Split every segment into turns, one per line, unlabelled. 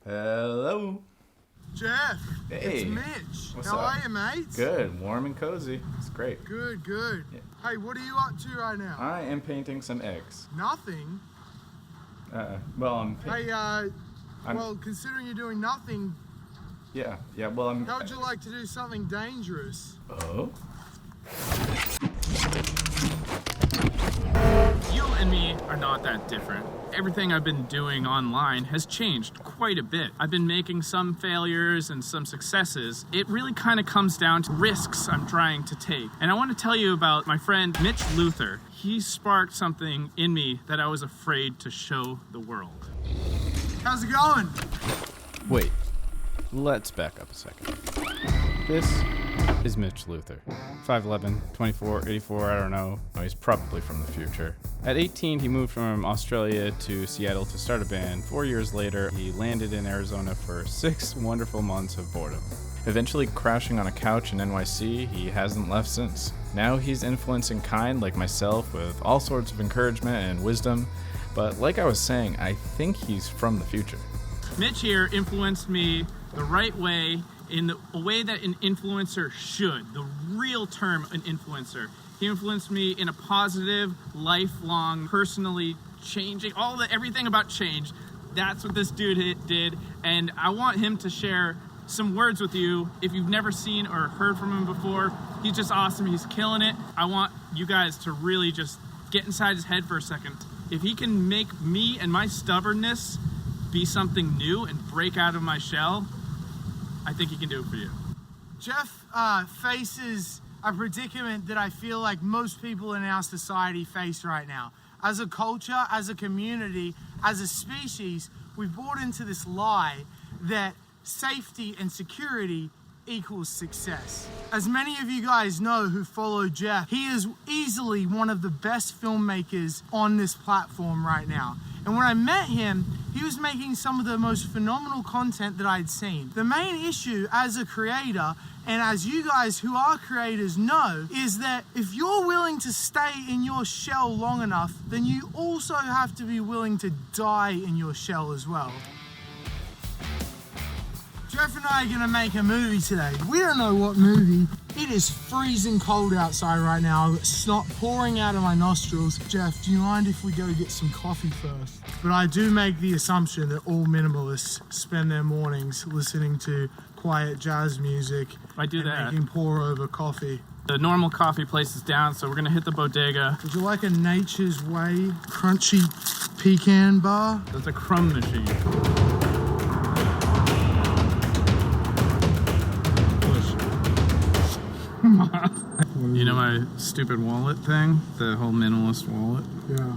Hello.
Jeff,
Hey.
it's Mitch.
What's
How
up?
are you, mate?
Good. Warm and cozy. It's great.
Good, good.
Yeah.
Hey, what are you up to right now?
I am painting some eggs.
Nothing.
Well, I'm.
Hey, well, considering you're doing nothing,
Yeah. Well, I'm.
how would you like to do something dangerous?
Oh.
You and me are not that different. Everything I've been doing online has changed quite a bit. I've been making some failures and some successes. It really kind of comes down to risks I'm trying to take. And I want to tell you about my friend Mitch Luther. He sparked something in me that I was afraid to show the world.
How's it going?
Wait, let's back up a second. This is Mitch Luther. 5'11", 24, 84, I don't know. Oh, he's probably from the future. At 18, he moved from Australia to Seattle to start a band. 4 years later, he landed in Arizona for 6 wonderful months of boredom.
Eventually crashing on a couch in NYC, he hasn't left since. Now he's influencing kind like myself with all sorts of encouragement and wisdom. But like I was saying, I think he's from the future.
Mitch here influenced me the right way, in a way that an influencer should, the real term an influencer. He influenced me in a positive, lifelong, personally changing, everything about change. That's what this dude did, and I want him to share some words with you. If you've never seen or heard from him before, he's just awesome, he's killing it. I want you guys to really just get inside his head for a second. If he can make me and my stubbornness be something new and break out of my shell, I think he can do it for you.
Jeff faces a predicament that I feel like most people in our society face right now. As a culture, as a community, as a species, we've bought into this lie that safety and security equals success. As many of you guys know who follow Jeff, he is easily one of the best filmmakers on this platform right now. And when I met him, he was making some of the most phenomenal content that I'd seen. The main issue as a creator, and as you guys who are creators know, is that if you're willing to stay in your shell long enough, then you also have to be willing to die in your shell as well. Jeff and I are gonna make a movie today. We don't know what movie. It is freezing cold outside right now. I've got snot pouring out of my nostrils. Jeff, do you mind if we go get some coffee first? But I do make the assumption that all minimalists spend their mornings listening to quiet jazz music.
I do
and
that.
making pour over coffee.
The normal coffee place is down, so we're gonna hit the bodega.
Would you like a Nature's Way crunchy pecan bar?
That's a crumb machine. You know my stupid wallet thing? The whole minimalist wallet?
Yeah.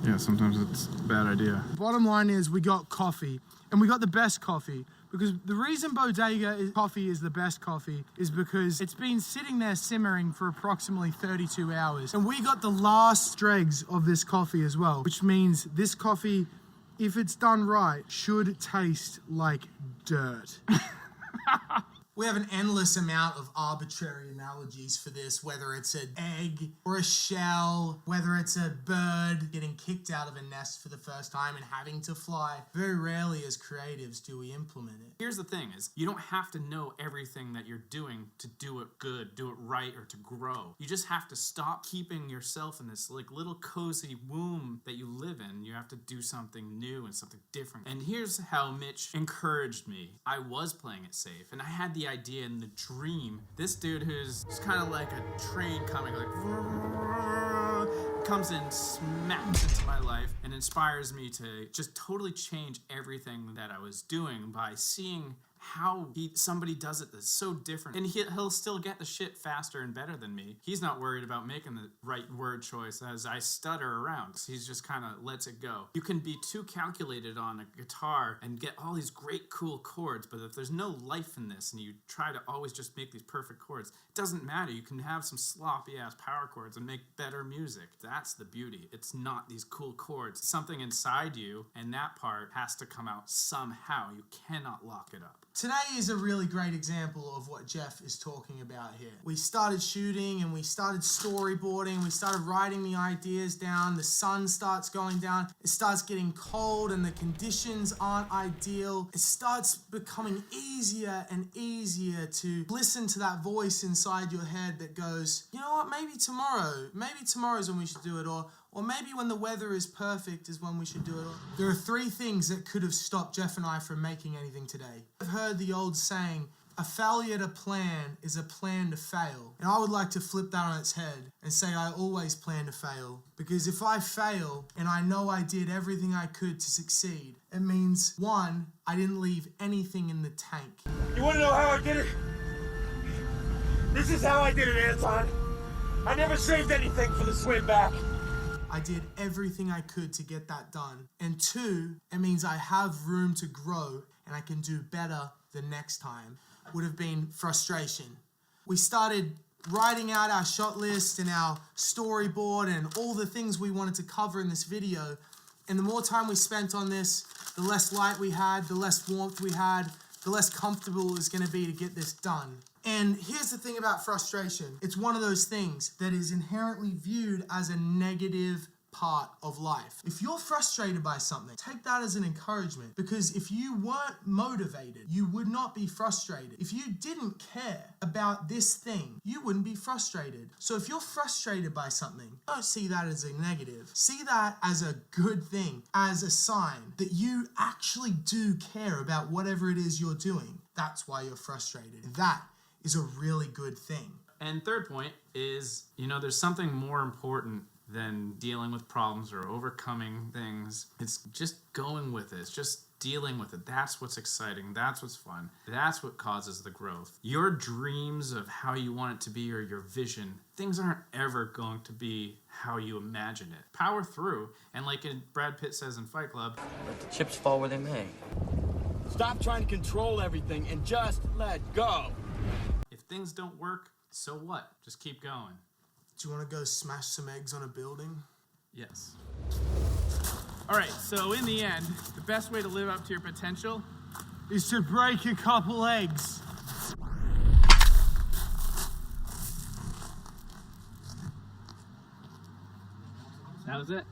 Yeah, sometimes it's a bad idea.
Bottom line is we got coffee, and we got the best coffee. Because the reason coffee is the best coffee is because it's been sitting there simmering for approximately 32 hours. And we got the last dregs of this coffee as well, which means this coffee, if it's done right, should taste like dirt. We have an endless amount of arbitrary analogies for this, whether it's an egg or a shell, whether it's a bird getting kicked out of a nest for the first time and having to fly. Very rarely as creatives do we implement it.
Here's the thing is, you don't have to know everything that you're doing to do it good, do it right, or to grow. You just have to stop keeping yourself in this like little cozy womb that you live in. You have to do something new and something different. And here's how Mitch encouraged me. I was playing it safe, and I had the idea and the dream. This dude who's kind of like a train coming, like comes in, smacks into my life, and inspires me to just totally change everything that I was doing by seeing how somebody does it that's so different. And he'll still get the shit faster and better than me. He's not worried about making the right word choice as I stutter around. He's just kind of lets it go. You can be too calculated on a guitar and get all these great cool chords, but if there's no life in this and you try to always just make these perfect chords, it doesn't matter. You can have some sloppy ass power chords and make better music. That's the beauty. It's not these cool chords. It's something inside you, and that part has to come out somehow. You cannot lock it up.
Today is a really great example of what Jeff is talking about here. We started shooting and we started storyboarding, we started writing the ideas down, the sun starts going down, it starts getting cold and the conditions aren't ideal. It starts becoming easier and easier to listen to that voice inside your head that goes, you know what, maybe tomorrow's when we should do it, or maybe when the weather is perfect is when we should do it. There are three things that could have stopped Jeff and I from making anything today. I've heard the old saying, a failure to plan is a plan to fail. And I would like to flip that on its head and say I always plan to fail. Because if I fail and I know I did everything I could to succeed, it means, one, I didn't leave anything in the tank.
You want to know how I did it? This is how I did it, Anton. I never saved anything for the swim back.
I did everything I could to get that done. And two, it means I have room to grow and I can do better the next time. Would have been frustration. We started writing out our shot list and our storyboard and all the things we wanted to cover in this video. And the more time we spent on this, the less light we had, the less warmth we had, the less comfortable it was going to be to get this done. And here's the thing about frustration. It's one of those things that is inherently viewed as a negative part of life. If you're frustrated by something, take that as an encouragement, because if you weren't motivated, you would not be frustrated. If you didn't care about this thing, you wouldn't be frustrated. So if you're frustrated by something, don't see that as a negative. See that as a good thing, as a sign that you actually do care about whatever it is you're doing. That's why you're frustrated. That is a really good thing.
And third point is, there's something more important than dealing with problems or overcoming things. It's just going with it. It's just dealing with it. That's what's exciting. That's what's fun. That's what causes the growth. Your dreams of how you want it to be or your vision, things aren't ever going to be how you imagine it. Power through. And like Brad Pitt says in Fight Club,
let the chips fall where they may.
Stop trying to control everything and just let go.
If things don't work, so what? Just keep going.
Do you want to go smash some eggs on a building?
Yes.
All right, so in the end, the best way to live up to your potential
Is to break a couple eggs.
that was it.